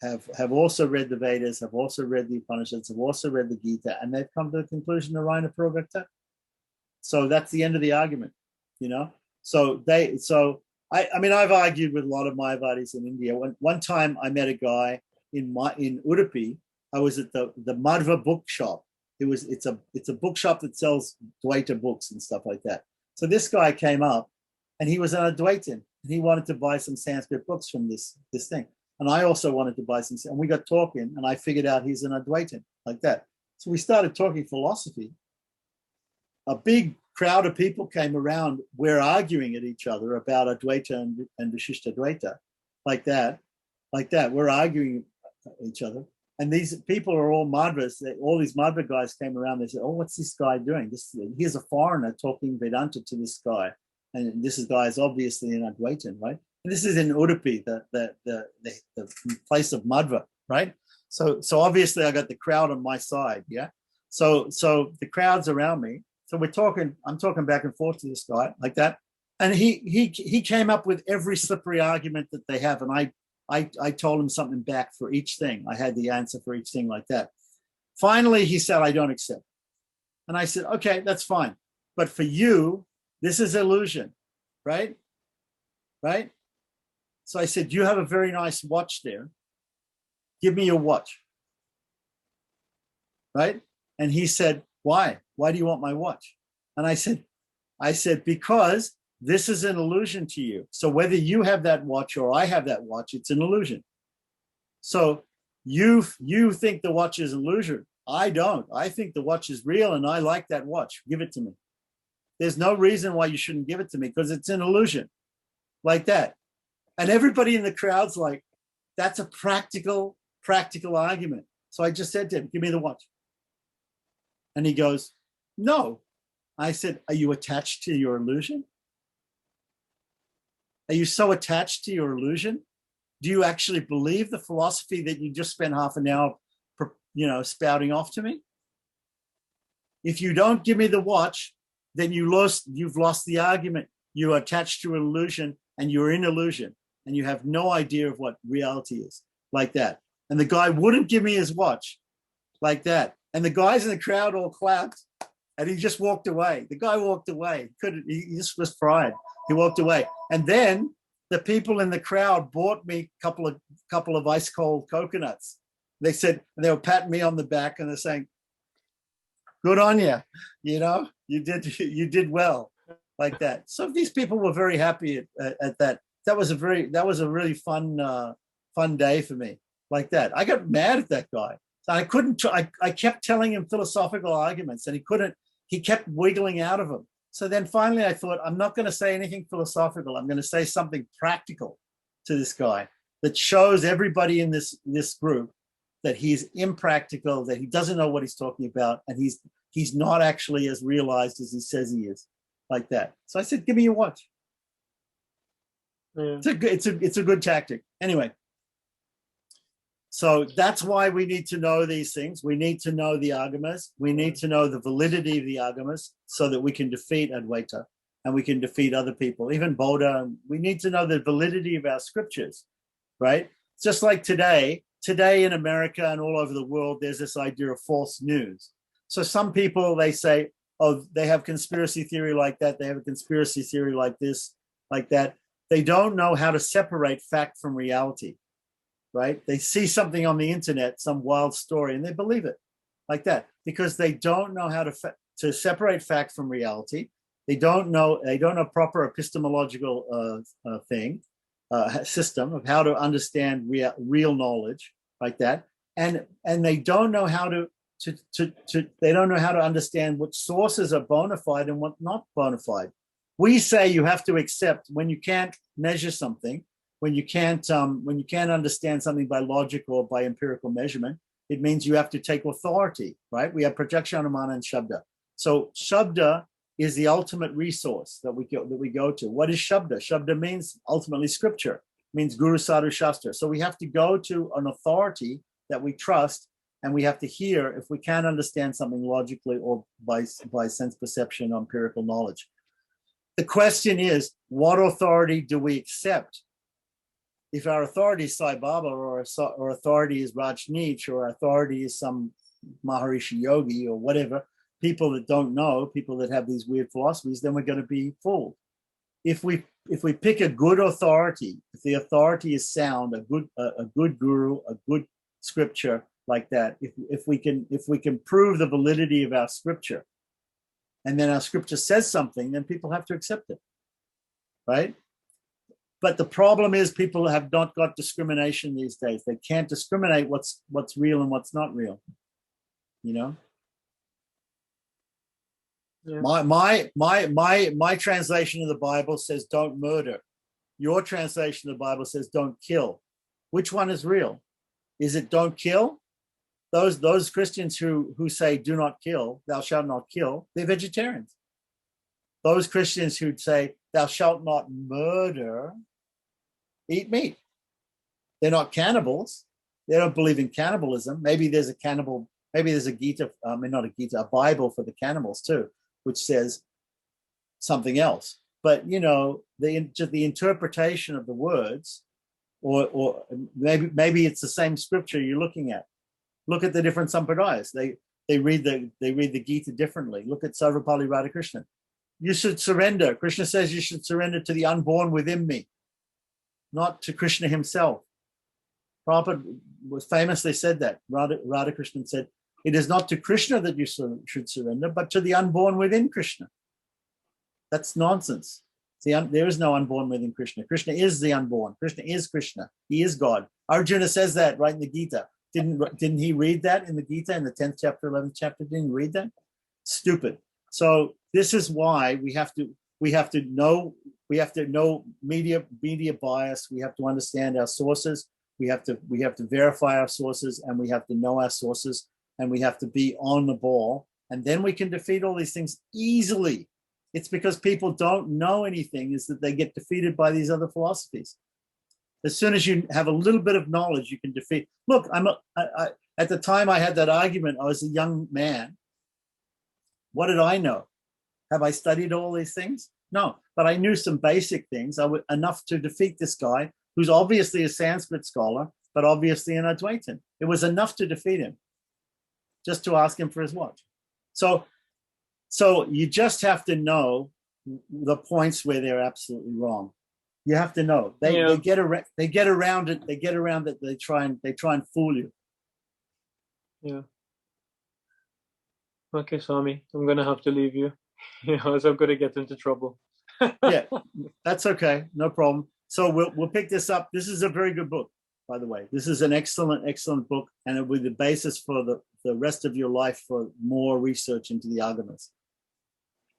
have also read the Vedas, have also read the Upanishads, have also read the Gita, and they've come to the conclusion of Narayana Purvakta. So that's the end of the argument, So I've argued with a lot of Mayavadis in India. One time I met a guy in Udupi. I was at the Madhva bookshop. It's a bookshop that sells Dvaita books and stuff like that. So this guy came up, and he was an Advaitin, and he wanted to buy some Sanskrit books from this thing. And I also wanted to buy some, and we got talking, and I figured out he's an Advaitin, like that. So we started talking philosophy. A big crowd of people came around. We're arguing at each other about Advaita and Vishishta Advaita, like that. We're arguing at each other. And these people are all Madhvas. All these Madhva guys came around. They said, "Oh, what's this guy doing? Here's a foreigner talking Vedanta to this guy, and this guy is obviously an Advaitin, right?" And this is in Udupi, the place of Madhva, right? So obviously I got the crowd on my side, yeah. So the crowd's around me. So we're talking. I'm talking back and forth to this guy like that, and he came up with every slippery argument that they have, and I told him something back for each thing. I had the answer for each thing like that. Finally, he said, "I don't accept." And I said, "Okay, that's fine. But for you, this is illusion, right? Right?" So I said, "You have a very nice watch there. Give me your watch." Right? And he said, "Why? Why do you want my watch?" And I said, "Because this is an illusion to you. So whether you have that watch or I have that watch, it's an illusion. So you think the watch is an illusion. I don't. I think the watch is real, and I like that watch. Give it to me. There's no reason why you shouldn't give it to me, because it's an illusion." Like that. And everybody in the crowd's like, that's a practical argument. So I just said to him, "Give me the watch." And he goes, "No." I said, "Are you attached to your illusion? Are you so attached to your illusion? Do you actually believe the philosophy that you just spent half an hour, spouting off to me? If you don't give me the watch, then you've lost the argument. You're attached to an illusion, and you're in illusion, and you have no idea of what reality is," like that. And the guy wouldn't give me his watch, like that. And the guys in the crowd all clapped, and he just walked away. The guy walked away. He just was fried. He walked away. And then the people in the crowd bought me a couple of ice cold coconuts. They said, they were patting me on the back, and they're saying, "Good on you. You did well," like that. So these people were very happy at that. That was a really fun day for me, like that. I got mad at that guy. So I kept telling him philosophical arguments, and he kept wiggling out of them. So then finally I thought, I'm not going to say anything philosophical. I'm going to say something practical to this guy that shows everybody in this group that he's impractical, that he doesn't know what he's talking about, and he's not actually as realized as he says he is, like that. So I said, "Give me your watch." Yeah. It's a good tactic. Anyway, so that's why we need to know these things. We need to know the agamas. We need to know the validity of the agamas so that we can defeat Advaita and we can defeat other people, even Bodha. We need to know the validity of our scriptures, right? Just like today in America and all over the world, there's this idea of false news. So some people, they say, oh, they have conspiracy theory like that. They have a conspiracy theory like this, like that. They don't know how to separate fact from reality, right? They see something on the internet, some wild story, and they believe it like that because they don't know how to separate fact from reality. They don't know proper epistemological system of how to understand real knowledge like that, and they don't know how to they don't know how to understand what sources are bona fide and what not bona fide. We say you have to accept when you can't measure something, when you can't understand something by logic or by empirical measurement. It means you have to take authority, right? We have pratyaksh, anumana, and shabda. So shabda is the ultimate resource that we go to. What is shabda? Shabda means ultimately scripture, it means guru, sadhu, shastra. So we have to go to an authority that we trust, and we have to hear if we can't understand something logically or by sense perception or empirical knowledge. The question is, what authority do we accept? If our authority is Sai Baba or authority is Rajneesh or authority is some Maharishi Yogi or whatever, people that don't know, people that have these weird philosophies, then we're going to be fooled. If we pick a good authority, if the authority is sound, a good guru, a good scripture like that, if we can prove the validity of our scripture, and then our scripture says something, then people have to accept it, right? But the problem is people have not got discrimination these days. They can't discriminate what's real and what's not real, you know? Yeah. My translation of the Bible says don't murder. Your translation of the Bible says don't kill. Which one is real? Is it don't kill? Those Christians who say do not kill, thou shalt not kill, they're vegetarians. Those Christians who say thou shalt not murder, eat meat. They're not cannibals. They don't believe in cannibalism. Maybe there's a Gita, not a Gita, a Bible for the cannibals too, which says something else. But you know, the interpretation of the words, or maybe it's the same scripture you're looking at. Look at the different sampradayas. They read the Gita differently. Look at Sarvapalli Radhakrishnan. You should surrender. Krishna says you should surrender to the unborn within me, not to Krishna himself. Prabhupada famously said that. Radhakrishnan said, it is not to Krishna that you should surrender, but to the unborn within Krishna. That's nonsense. See, there is no unborn within Krishna. Krishna is the unborn. Krishna is Krishna. He is God. Arjuna says that right in the Gita. Didn't he read that in the Gita in the 10th chapter, 11th chapter? Didn't he read that? Stupid. So this is why we have to know media bias. We have to understand our sources. We have to verify our sources, and we have to know our sources, and we have to be on the ball, and then we can defeat all these things easily. It's because people don't know anything is that they get defeated by these other philosophies. As soon as you have a little bit of knowledge, you can defeat. Look, at the time I had that argument, I was a young man. What did I know? Have I studied all these things? No, but I knew some basic things. Enough to defeat this guy who's obviously a Sanskrit scholar, but obviously an Advaitin. It was enough to defeat him, just to ask him for his watch. So you just have to know the points where they're absolutely wrong. You have to know. They get around it. They get around it. They try and fool you. Yeah. Okay, Swami, I'm gonna have to leave you. Else I'm gonna get into trouble. Yeah, that's okay. No problem. So we'll pick this up. This is a very good book, by the way. This is an excellent book, and it will be the basis for the rest of your life for more research into the Agamas.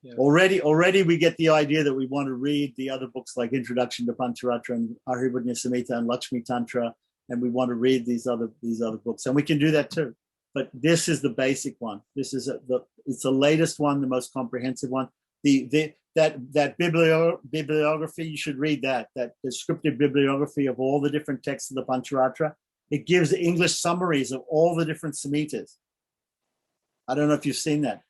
Yeah. Already we get the idea that we want to read the other books like Introduction to Pancharatra and Arhibudnya Samhita and Lakshmi Tantra, and we want to read these other books, and we can do that too. But this is the basic one. This is it's the latest one, the most comprehensive one. that bibliography, you should read that descriptive bibliography of all the different texts of the Pancharatra. It gives English summaries of all the different Samhitas. I don't know if you've seen that,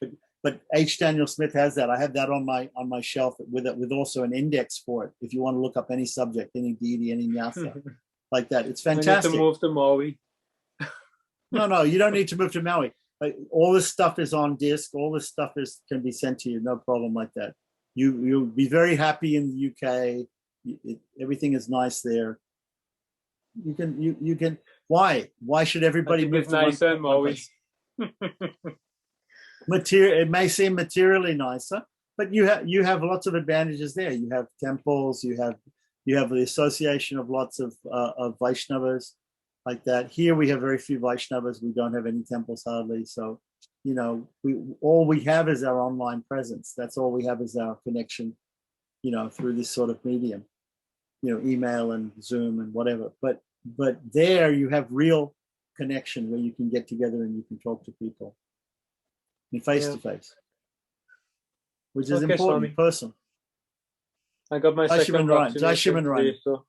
but H. Daniel Smith has that. I have that on my shelf with also an index for it. If you want to look up any subject, any deity, any nyasa, like that, it's fantastic. I need to move to Maui. No, you don't need to move to Maui. All this stuff is on disc. All this stuff can be sent to you. No problem like that. You'll be very happy in the UK. Everything is nice there. You can. Why should everybody move to nicer in Maui? It may seem materially nicer, but you have lots of advantages there. You have temples. You have the association of lots of Vaishnavas like that. Here we have very few Vaishnavas. We don't have any temples hardly. So, all we have is our online presence. That's all we have is our connection, through this sort of medium, email and Zoom and whatever. But there you have real connection where you can get together and you can talk to people face to face, which is important. Swami. Person. I got my second Jai Shriman Ryan. so